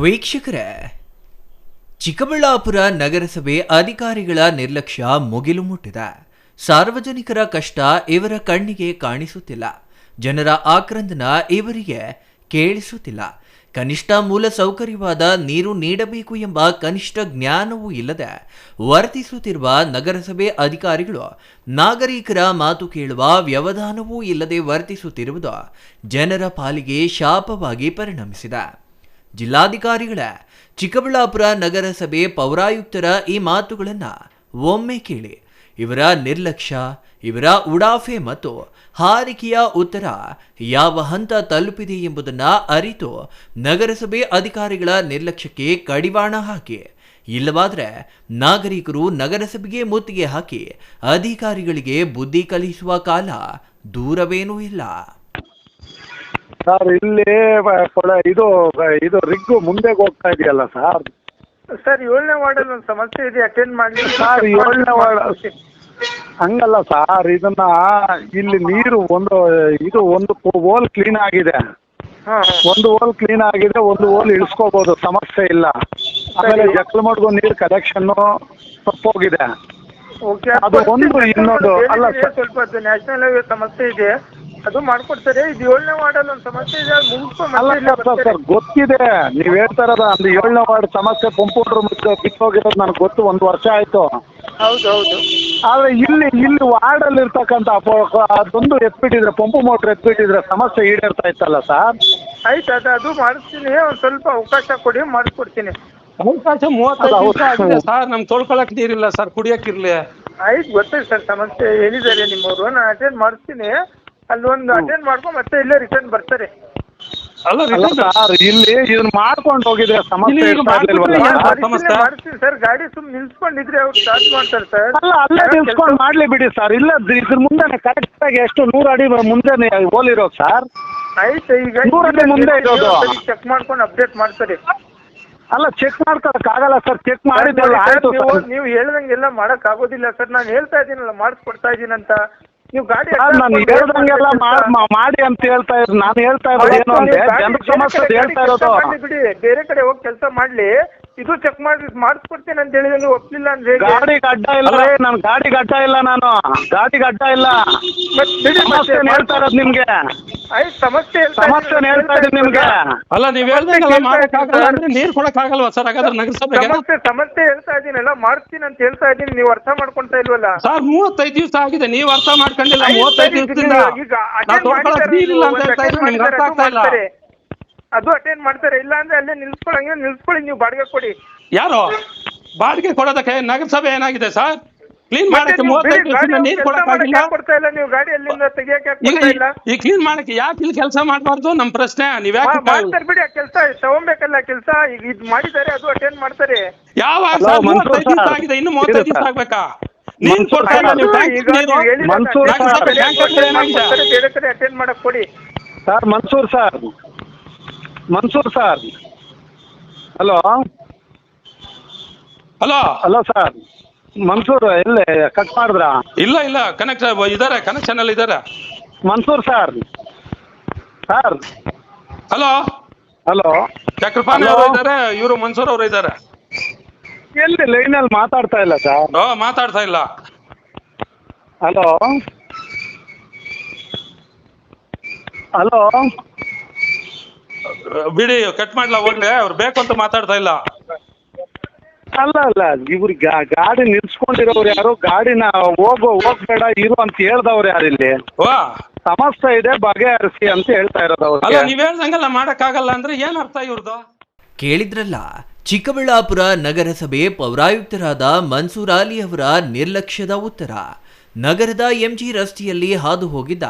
ವೀಕ್ಷಕರೇ, ಚಿಕ್ಕಬಳ್ಳಾಪುರ ನಗರಸಭೆ ಅಧಿಕಾರಿಗಳ ನಿರ್ಲಕ್ಷ್ಯ ಮುಗಿಲು ಮುಟ್ಟಿದೆ. ಸಾರ್ವಜನಿಕರ ಕಷ್ಟ ಇವರ ಕಣ್ಣಿಗೆ ಕಾಣಿಸುತ್ತಿಲ್ಲ. ಜನರ ಆಕ್ರಂದನ ಇವರಿಗೆ ಕೇಳಿಸುತ್ತಿಲ್ಲ. ಕನಿಷ್ಠ ಮೂಲ ಸೌಕರ್ಯವಾದ ನೀರು ನೀಡಬೇಕು ಎಂಬ ಕನಿಷ್ಠ ಜ್ಞಾನವೂ ಇಲ್ಲದೆ ವರ್ತಿಸುತ್ತಿರುವ ನಗರಸಭೆ ಅಧಿಕಾರಿಗಳು ನಾಗರಿಕರ ಮಾತು ಕೇಳುವ ವ್ಯವಧಾನವೂ ಇಲ್ಲದೆ ವರ್ತಿಸುತ್ತಿರುವುದು ಜನರ ಪಾಲಿಗೆ ಶಾಪವಾಗಿ ಪರಿಣಮಿಸಿದೆ. ಜಿಲ್ಲಾಧಿಕಾರಿಗಳ ಚಿಕ್ಕಬಳ್ಳಾಪುರ ನಗರಸಭೆ ಪೌರಾಯುಕ್ತರ ಈ ಮಾತುಗಳನ್ನು ಒಮ್ಮೆ ಕೇಳಿ. ಇವರ ನಿರ್ಲಕ್ಷ್ಯ, ಇವರ ಉಡಾಫೆ ಮತ್ತು ಹಾರಿಕೆಯ ಉತ್ತರ ಯಾವ ಹಂತ ತಲುಪಿದೆ ಎಂಬುದನ್ನು ಅರಿತು ನಗರಸಭೆ ಅಧಿಕಾರಿಗಳ ನಿರ್ಲಕ್ಷ್ಯಕ್ಕೆ ಕಡಿವಾಣ ಹಾಕಿ. ಇಲ್ಲವಾದರೆ ನಾಗರಿಕರು ನಗರಸಭೆಗೆ ಮುತ್ತಿಗೆ ಹಾಕಿ ಅಧಿಕಾರಿಗಳಿಗೆ ಬುದ್ಧಿ ಕಲಿಸುವ ಕಾಲ ದೂರವೇನೂ ಇಲ್ಲ. ಸರ್, ಇಲ್ಲಿ ಇದು ಇದು ರಿಗ್ಗು ಮುಂದೆ ಹೋಗ್ತಾ ಇದೆಯಲ್ಲ ಸರ್. ಸರ್, 7ನೇ ವಾರ್ಡಲ್ಲಿ ಒಂದು ಸಮಸ್ಯೆ ಇದೆ, ಅಟೆಂಡ್ ಮಾಡಿ ಸರ್. 7ನೇ ವಾರ್ಡ್ ಹಂಗಲ್ಲ ಸರ್, ಇದನ್ನ ಇಲ್ಲಿ ನೀರು ಒಂದು ಹೋಲ್ ಕ್ಲೀನ್ ಆಗಿದೆ, ಒಂದು ಹೋಲ್ ಕ್ಲೀನ್ ಆಗಿದೆ, ಒಂದು ಹೋಲ್ ಇಳಿಸ್ಕೋಬಹುದು, ಸಮಸ್ಯೆ ಇಲ್ಲ. ಆಮೇಲೆ ಜಕ್ಲಮಡ್ಗು ನೀರು ಕನೆಕ್ಷನ್ ತಪ್ಪೋಗಿದೆ. ಅದು ಒಂದು. ಇನ್ನೊಂದು ಅಲ್ಲ ಸರ್, ಸ್ವಲ್ಪ ನ್ಯಾಷನಲ್ ಹೈವೇ ಸಮಸ್ಯೆ ಇದೆ, ಅದು ಮಾಡ್ಕೊಡ್ತಾರೆ. ಇದು 7ನೇ ವಾರ್ಡಲ್ಲಿ ಒಂದು ಸಮಸ್ಯೆ ಇದೆ, ಅಲ್ಲ ಸರ್ ಗೊತ್ತಿದೆ ನೀವ್ ಹೇಳ್ತಾ ಇರೋದು. ಅದು 7ನೇ ವಾರ್ಡ್ ಸಮಸ್ಯೆ ಪಂಪೌಂಡ್ರ್ ಬಿತ್ತೋಗಿರೋದು ನನಗೆ ಗೊತ್ತು, 1 ವರ್ಷ ಆಯ್ತು. ಹೌದೌದು. ಆದ್ರೆ ಇಲ್ಲಿ ವಾರ್ಡ್ ಅಲ್ಲಿ ಇರ್ತಕ್ಕಂಥ ಅದೊಂದು ಎತ್ಬಿಟ್ಟಿದ್ರೆ, ಪಂಪು ಮೋಟ್ರ್ ಎತ್ಬಿಟ್ಟಿದ್ರೆ ಸಮಸ್ಯೆ ಈಡೇರ್ತಾ ಇತ್ತಲ್ಲ ಸರ್. ಆಯ್ತು, ಅದು ಮಾಡಿಸ್ತೀನಿ, ಒಂದು ಸ್ವಲ್ಪ ಅವಕಾಶ ಕೊಡಿ, ಮಾಡಿಸ್ಕೊಡ್ತೀನಿ. ಅವಕಾಶ 35 ದಿವಸ ಆಗಿದೆ ಸರ್, ನಮ್ಗೆ ತೊಳ್ಕೊಳಕ್ ನೀರಿಲ್ಲ ಸರ್, ಕುಡಿಯಕ್ಕಿರ್ಲಿ. ಆಯ್ತು, ಗೊತ್ತಿಲ್ಲ ಸರ್, ಸಮಸ್ಯೆ ಹೇಳಿದ್ದಾರೆ ನಿಮ್ಮವರು, ನಾನು ಅಟೆಂಡ್ ಮಾಡಿಸ್ತೀನಿ. ಅಲ್ಲೊಂದು ಅಟೆಂಡ್ ಮಾಡ್ಕೊಂಡು ಮತ್ತೆ ಇಲ್ಲೇ ರಿಟರ್ನ್ ಬರ್ತಾರೆ. ಅಲ್ಲ ಸರ್, ಇಲ್ಲಿ ಇದನ್ನ ಮಾಡ್ಕೊಂಡು ಹೋಗಿದ್ರೆ ಸಮಸ್ಯೆ ಮಾಡಿಸ್ತೀನಿ ಸರ್. ಗಾಡಿ ಸುಮ್ಮನೆ ನಿಲ್ಸ್ಕೊಂಡಿದ್ರೆ ಅವ್ರು ಚಾರ್ಜ್ ಮಾಡ್ತಾರೆ ಸರ್. ಅಲ್ಲೇ ನಿಲ್ಸ್ಕೊಂಡು ಮಾಡ್ಲಿ ಬಿಡಿ ಸರ್. ಇಲ್ಲ ಇದ್ರ ಮುಂದೆ ಕರೆಕ್ಟ್ ಆಗಿ ಎಷ್ಟು 100 ಅಡಿ ಮುಂದೆ ಹೋಲಿರೋದು ಸರ್. ಆಯ್ತು, ಈಗ 100 ಅಡಿ ಮುಂದೆ ಇರೋದು. ಚೆಕ್ ಮಾಡ್ಕೊಂಡು ಅಪ್ಡೇಟ್ ಮಾಡ್ತಾರೆ. ಅಲ್ಲ, ಚೆಕ್ ಮಾಡ್ಕೊಳಕ್ ಆಗಲ್ಲ ಸರ್. ಚೆಕ್ ಮಾಡಿದ್ದಲ್ಲ ಆಯ್ತು. ನೀವು ಹೇಳ್ದಂಗೆಲ್ಲ ಮಾಡಕ್ ಆಗೋದಿಲ್ಲ ಸರ್. ನಾನು ಹೇಳ್ತಾ ಇದ್ದೀನಲ್ಲ, ಮಾಡಿಸ್ಕೊಡ್ತಾ ಇದ್ದೀನಿ ಅಂತ. ನೀವು ಗಾಡಿ ನಾನು ಹೇಳ್ದಂಗೆಲ್ಲ ಮಾಡಿ ಅಂತ ಹೇಳ್ತಾ ಇದ್ರು. ನಾನು ಹೇಳ್ತಾ ಇರೋದು ಏನು ಅಂದ್ರೆ ಜನರ ಸಮಸ್ಯೆ ಹೇಳ್ತಾ ಇರೋದು. ಬಿಡಿ, ಬೇರೆ ಕಡೆ ಹೋಗಿ ಕೆಲಸ ಮಾಡ್ಲಿ, ಇದು ಚೆಕ್ ಮಾಡಿ ಮಾಡಿಸ್ಕೊಡ್ತೀನಿ ಅಂತ ಹೇಳಿದ್ರೆ ನೀವು ಒಪ್ಲಿಲ್ಲ ಅಂದ್ರೆ ಗಾಡಿಗೆ ಅಡ್ಡ ಇಲ್ಲ ರೀ. ನಾನು ಗಾಡಿಗೆ ಅಡ್ಡ ಇಲ್ಲ, ನಾನು ಗಾಡಿಗೆ ಅಡ್ಡ ಇಲ್ಲ. ಸಮಸ್ಯೆ ಹೇಳ್ತಾ ಇರೋದು ನಿಮ್ಗೆ. ಆಯ್ತು, ಸಮಸ್ಯೆ ಹೇಳ್ತಾ ಇದ್ದೀನಿ ನಿಮ್ಗೆ. ಅಲ್ಲ, ನೀವ್ ಹೇಳ್ದಂಗೆಲ್ಲ ಮಾಡಕ್ಕಾಗಲ್ಲ ಅಂದ್ರೆ ನೀರ್ ಕೊಡಕ್ ಆಗಲ್ವಾ ಸರ್? ಹಾಗಾದ್ರೆ ನಗರಸಭೆಗೆ ಸಮಸ್ಯೆ ಹೇಳ್ತಾ ಇದ್ದೀನಲ್ಲ, ಮಾಡ್ತೀನಿ ಅಂತ ಹೇಳ್ತಾ ಇದ್ದೀನಿ, ನೀವು ಅರ್ಥ ಮಾಡ್ಕೊಂತ ಇಲ್ವಲ್ಲ ಸರ್. 35 ದಿವಸ ಆಗಿದೆ, ನೀವು ಅರ್ಥ ಮಾಡ್ಕೊಂಡಿಲ್ಲ. 35 ದಿವಸದಿಂದ ನೀರಿಲ್ಲ ಅಂತ ಹೇಳ್ತಾ ಇದ್ರೆ ನಿಮ್ಗೆ ಅರ್ಥ ಆಗ್ತಾ ಇಲ್ಲ. ಅದು ಅಟೆಂಡ್ ಮಾಡ್ತಾರೆ, ಇಲ್ಲ ಅಂದ್ರೆ ಅಲ್ಲೇ ನಿಲ್ಸ್ಕೊಳ್ಳಿ, ನೀವು ಬಾಡಿಗೆ ಕೊಡಿ. ಯಾರು ಬಾಡಿಗೆ ಕೊಡೋದಕ್ಕೆ? ನಗರಸಭೆ ಏನಾಗಿದೆ ಸರ್? ಕ್ಲೀನ್ ಮಾಡಕ್ಕೆ 35 ದಿವಸದಿಂದ ನೀರು ಕೊಡಕ್ಕಾಗಿಲ್ಲ. ಕೊಡ್ತಾ ಇಲ್ಲ, ನೀವು ಗಾಡಿ ಅಲ್ಲಿಂದ ತೆಗಿಯಕ್ಕೆ ಈ ಕ್ಲೀನ್ ಮಾಡಕ್ಕೆ ಯಾಕೆ ಇಲ್ಲಿ ಕೆಲಸ ಮಾಡಬಾರ್ದು? ನಮ್ ಪ್ರಶ್ನೆ. ನೀವ್ ಯಾಕೆ ಮಾಡ್ತಾರೆ ಬಿಡಿ, ಆ ಕೆಲಸ ತಗೊಂಬೇಕಲ್ಲ. ಕೆಲಸ ಈಗ ಇದು ಮಾಡಿದ್ದಾರೆ, ಅದು ಅಟೆಂಡ್ ಮಾಡ್ತಾರೆ. ಯಾವಾಗ 35 ದಿವಸ ಆಗಿದೆ, ಇನ್ನು 35 ದಿವಸ ಆಗ್ಬೇಕಾ? ನೀನ್ ಕೊಡ್ತಾ ಇಲ್ಲ, ನೀವು ಬೇರೆ ಕಡೆ ಅಟೆಂಡ್ ಮಾಡಕ್ ಕೊಡಿ sir. Mansoor sir, hello hello sir. Mansoor ಎಲ್ಲೇ ಕಟ್ ಮಾಡಿದ್ರ? ಇಲ್ಲ ಕನೆಕ್ಟ್ ಇದಾರೆ, ಕನೆಕ್ಷನ್ ಅಲ್ಲಿ ಇದಾರೆ. ಮನ್ಸೂರ್ ಸರ್. ಹಲೋ ಚಕ್ರಪಾಣಿ ಅವರು ಇದಾರೆ, ಇವರು ಮನ್ಸೂರ್ ಅವರು ಇದಾರೆ. ಎಲ್ಲಿ ಲೈನಲ್ಲಿ ಮಾತಾಡ್ತಾ ಇಲ್ಲ ಸರ್? ಮಾತಾಡ್ತಾ ಇಲ್ಲ. ಹಲೋ ಬಿಡಿ, ಕಟ್ ಮಾಡ್ಲಾ ಹೋಗ್ಲಿ, ಅವ್ರು ಬೇಕು ಅಂತ ಮಾತಾಡ್ತಾ ಇಲ್ಲ. ಅಲ್ಲ ಇವ್ರಿಗೆ ಗಾಡಿ ನಿಲ್ಸ್ಕೊಂಡಿರೋರು ಯಾರು? ಗಾಡಿನ ಹೋಗ್ಬೇಡ ಇರು ಅಂತ ಹೇಳ್ದವ್ರು ಯಾರಿಲ್ಲಿ? ಸಮಸ್ಯೆ ಇದೆ, ಬಗೆಹರಿಸಿ ಅಂತ ಹೇಳ್ತಾ ಇರೋದು. ನೀವ್ ಹೇಳ್ದಂಗೆಲ್ಲ ಮಾಡಕ್ಕಾಗಲ್ಲ ಅಂದ್ರೆ ಏನ್ ಅರ್ಥ ಇವ್ರದ್ದು? ಕೇಳಿದ್ರಲ್ಲ, ಚಿಕ್ಕಬಳ್ಳಾಪುರ ನಗರಸಭೆ ಪೌರಾಯುಕ್ತರಾದ ಮನ್ಸೂರ್ ಅಲಿ ಅವರ ನಿರ್ಲಕ್ಷ್ಯದ ಉತ್ತರ. ನಗರದ ಎಂಜಿ ರಸ್ತೆಯಲ್ಲಿ ಹಾದು ಹೋಗಿದ್ದ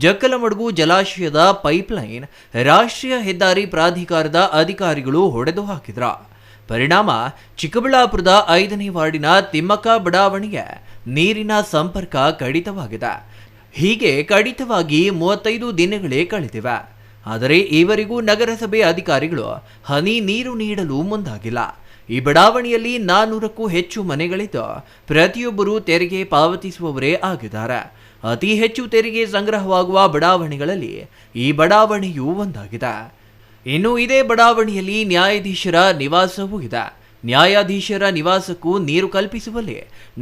ಜಕ್ಕಲಮಡುಗು ಜಲಾಶಯದ ಪೈಪ್ಲೈನ್ ರಾಷ್ಟ್ರೀಯ ಹೆದ್ದಾರಿ ಪ್ರಾಧಿಕಾರದ ಅಧಿಕಾರಿಗಳು ಹೊಡೆದು ಹಾಕಿದ್ರ ಪರಿಣಾಮ ಚಿಕ್ಕಬಳ್ಳಾಪುರದ 5ನೇ ವಾರ್ಡಿನ ತಿಮ್ಮಕ್ಕ ಬಡಾವಣೆಗೆ ನೀರಿನ ಸಂಪರ್ಕ ಕಡಿತವಾಗಿದೆ. ಹೀಗೆ ಕಡಿತವಾಗಿ 35 ದಿನಗಳೇ ಕಳೆದಿವೆ. ಆದರೆ ಈವರೆಗೂ ನಗರಸಭೆ ಅಧಿಕಾರಿಗಳು ಹನಿ ನೀರು ನೀಡಲು ಮುಂದಾಗಿಲ್ಲ. ಈ ಬಡಾವಣೆಯಲ್ಲಿ 400ಕ್ಕೂ ಹೆಚ್ಚು ಮನೆಗಳಿದ್ದು ಪ್ರತಿಯೊಬ್ಬರು ತೆರಿಗೆ ಪಾವತಿಸುವವರೇ ಆಗಿದ್ದಾರೆ. ಅತಿ ಹೆಚ್ಚು ತೆರಿಗೆ ಸಂಗ್ರಹವಾಗುವ ಬಡಾವಣೆಗಳಲ್ಲಿ ಈ ಬಡಾವಣೆಯೂ ಒಂದಾಗಿದೆ. ಇನ್ನು ಇದೇ ಬಡಾವಣೆಯಲ್ಲಿ ನ್ಯಾಯಾಧೀಶರ ನಿವಾಸವೂ ಇದೆ. ನ್ಯಾಯಾಧೀಶರ ನಿವಾಸಕ್ಕೂ ನೀರು ಕಲ್ಪಿಸುವಲ್ಲಿ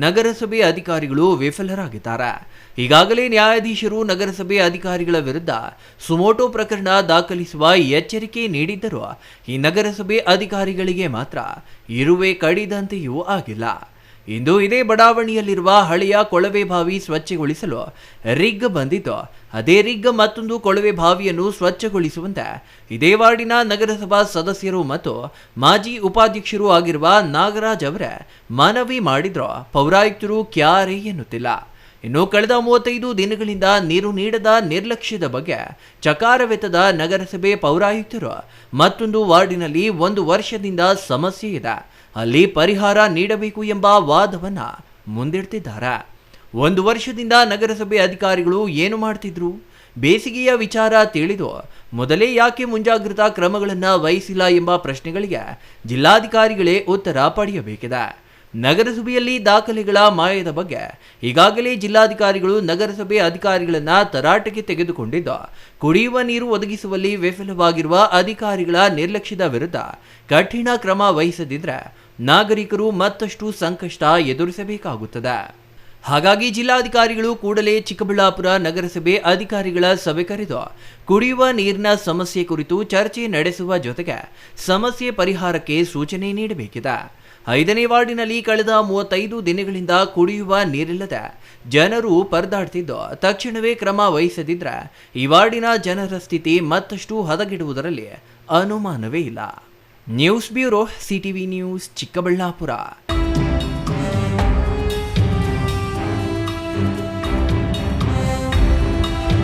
ನಗರಸಭೆ ಅಧಿಕಾರಿಗಳು ವಿಫಲರಾಗಿದ್ದಾರೆ. ಈಗಾಗಲೇ ನ್ಯಾಯಾಧೀಶರು ನಗರಸಭೆ ಅಧಿಕಾರಿಗಳ ವಿರುದ್ಧ ಸುಮೋಟೋ ಪ್ರಕರಣ ದಾಖಲಿಸುವ ಎಚ್ಚರಿಕೆ ನೀಡಿದ್ದರೂ ಈ ನಗರಸಭೆ ಅಧಿಕಾರಿಗಳಿಗೆ ಮಾತ್ರ ಇರುವೆ ಕಡಿದಂತೆಯೂ ಆಗಿಲ್ಲ. ಇಂದು ಇದೇ ಬಡಾವಣೆಯಲ್ಲಿರುವ ಹಳೆಯ ಕೊಳವೆ ಬಾವಿ ಸ್ವಚ್ಛಗೊಳಿಸಲು ರಿಗ್ ಬಂದಿದ್ದು, ಅದೇ ರಿಗ್ ಮತ್ತೊಂದು ಕೊಳವೆ ಬಾವಿಯನ್ನು ಸ್ವಚ್ಛಗೊಳಿಸುವಂತೆ ಇದೇ ವಾರ್ಡಿನ ನಗರಸಭಾ ಸದಸ್ಯರು ಮತ್ತು ಮಾಜಿ ಉಪಾಧ್ಯಕ್ಷರು ಆಗಿರುವ ನಾಗರಾಜ್ ಅವರೇ ಮನವಿ ಮಾಡಿದ್ರು. ಪೌರಾಯುಕ್ತರು ಕ್ಯಾರೆ ಎನ್ನುತ್ತಿಲ್ಲ. ಇನ್ನು ಕಳೆದ 35 ದಿನಗಳಿಂದ ನೀರು ನೀಡದ ನಿರ್ಲಕ್ಷ್ಯದ ಬಗ್ಗೆ ಚಕಾರವೆತ್ತದ ನಗರಸಭೆ ಪೌರಾಯುಕ್ತರು ಮತ್ತೊಂದು ವಾರ್ಡಿನಲ್ಲಿ 1 ವರ್ಷದಿಂದ ಸಮಸ್ಯೆ ಇದೆ, ಅಲ್ಲಿ ಪರಿಹಾರ ನೀಡಬೇಕು ಎಂಬ ವಾದವನ್ನ ಮುಂದಿಡ್ತಿದ್ದಾರೆ. 1 ವರ್ಷದಿಂದ ನಗರಸಭೆ ಅಧಿಕಾರಿಗಳು ಏನು ಮಾಡ್ತಿದ್ರು? ಬೇಸಿಗೆಯ ವಿಚಾರ ತಿಳಿದು ಮೊದಲೇ ಯಾಕೆ ಮುಂಜಾಗ್ರತಾ ಕ್ರಮಗಳನ್ನು ವಹಿಸಿಲ್ಲ ಎಂಬ ಪ್ರಶ್ನೆಗಳಿಗೆ ಜಿಲ್ಲಾಧಿಕಾರಿಗಳೇ ಉತ್ತರ ಪಡೆಯಬೇಕಿದೆ. ನಗರಸಭೆಯಲ್ಲಿ ದಾಖಲೆಗಳ ಮಾಯದ ಬಗ್ಗೆ ಈಗಾಗಲೇ ಜಿಲ್ಲಾಧಿಕಾರಿಗಳು ನಗರಸಭೆ ಅಧಿಕಾರಿಗಳನ್ನ ತರಾಟೆಗೆ ತೆಗೆದುಕೊಂಡಿದ್ದು, ಕುಡಿಯುವ ನೀರು ಒದಗಿಸುವಲ್ಲಿ ವಿಫಲವಾಗಿರುವ ಅಧಿಕಾರಿಗಳ ನಿರ್ಲಕ್ಷ್ಯದ ವಿರುದ್ಧ ಕಠಿಣ ಕ್ರಮ ವಹಿಸದಿದ್ರೆ ನಾಗರಿಕರು ಮತ್ತಷ್ಟು ಸಂಕಷ್ಟ ಎದುರಿಸಬೇಕಾಗುತ್ತದೆ. ಹಾಗಾಗಿ ಜಿಲ್ಲಾಧಿಕಾರಿಗಳು ಕೂಡಲೇ ಚಿಕ್ಕಬಳ್ಳಾಪುರ ನಗರಸಭೆ ಅಧಿಕಾರಿಗಳ ಸಭೆ ಕರೆದು ಕುಡಿಯುವ ನೀರಿನ ಸಮಸ್ಯೆ ಕುರಿತು ಚರ್ಚೆ ನಡೆಸುವ ಜೊತೆಗೆ ಸಮಸ್ಯೆ ಪರಿಹಾರಕ್ಕೆ ಸೂಚನೆ ನೀಡಬೇಕಿದೆ. 5ನೇ ವಾರ್ಡಿನಲ್ಲಿ ಕಳೆದ 35 ದಿನಗಳಿಂದ ಕುಡಿಯುವ ನೀರಿಲ್ಲದೆ ಜನರು ಪರದಾಡ್ತಿದ್ದು, ತಕ್ಷಣವೇ ಕ್ರಮ ವಹಿಸದಿದ್ರೆ ಈ ವಾರ್ಡಿನ ಜನರ ಸ್ಥಿತಿ ಮತ್ತಷ್ಟು ಹದಗೆಡುವುದರಲ್ಲಿ ಅನುಮಾನವೇ ಇಲ್ಲ. News bureau, CTV news, Chikkaballapur.